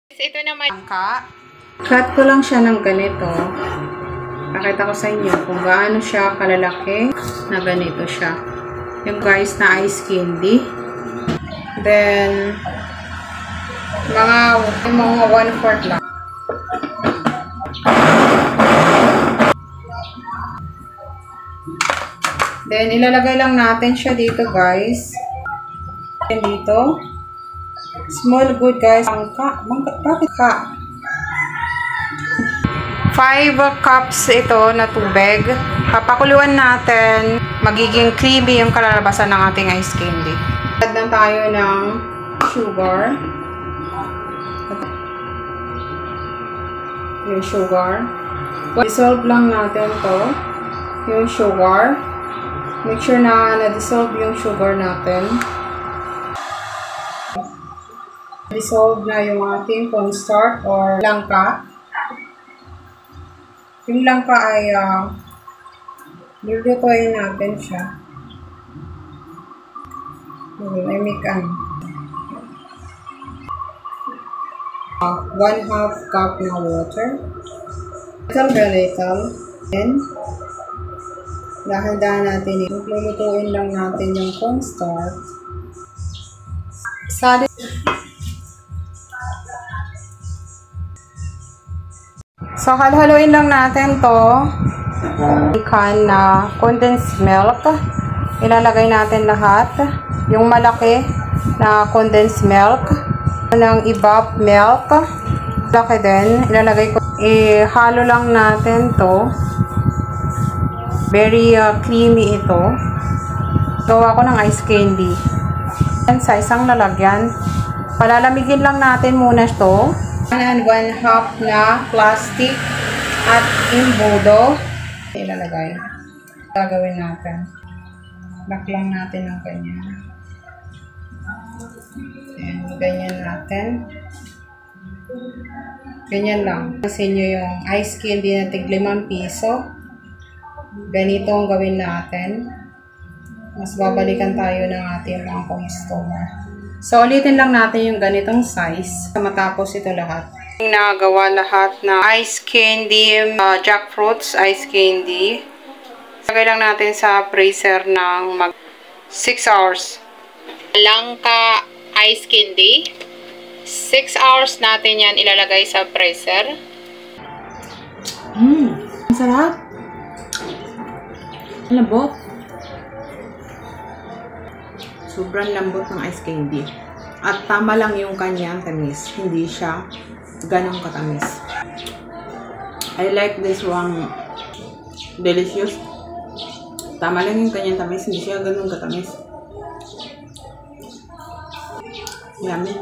Ito naman cut ko lang siya ng ganito. Pakita ko sa inyo kung gaano siya kalalaki na ganito siya. Yung guys na ice candy. Then mga 1/4 lang. Then ilalagay lang natin siya dito guys. And dito small good guys. Bakit ka? 5 cups ito na tubig. Papakuluan natin. Magiging creamy yung kalalabasan ng ating ice candy. Add na tayo ng sugar. Yung sugar. Dissolve lang natin to. Yung sugar. Make sure na na-dissolve yung sugar natin. Dissolve na yung ating cornstarch or langka. Yung langka ay lulutuin natin siya. I make 1/2 cup na water. Little by little. And dahan-dahan natin ito. Lulutuin lang natin yung cornstarch. Solid. So, halo-haloin lang natin to. Can na condensed milk. Ilalagay natin lahat. Yung malaki na condensed milk. Ng evap milk. Laki din. Ilalagay ko. Ihalo lang natin to. Very creamy ito. Gawa ko ng ice candy. And sa isang lalagyan. Palalamigin lang natin muna ito. 1 1/2 na plastic at imbudo. Ilalagay. Gagawin natin. Lock lang natin ng ganyan. Ayan, ganyan natin. Ganyan lang. Kasi nyo yung ice candy na tig 5 piso. Ganito ang gawin natin. Mas babalikan tayo ng ating mga customer. So, ulitin lang natin yung ganitong size matapos ito lahat. Nagawa lahat na ice candy, jackfruits ice candy. Lagay lang natin sa freezer ng 6 hours. langka ice candy. 6 hours natin yan ilalagay sa freezer. Ang sarap. Lambot. Sobrang lambot ng ice candy. At tama lang yung kanyang tamis. Hindi siya ganong katamis. I like this one. Delicious. Tama lang yung kanyang tamis. Hindi siya ganong katamis. Yummy.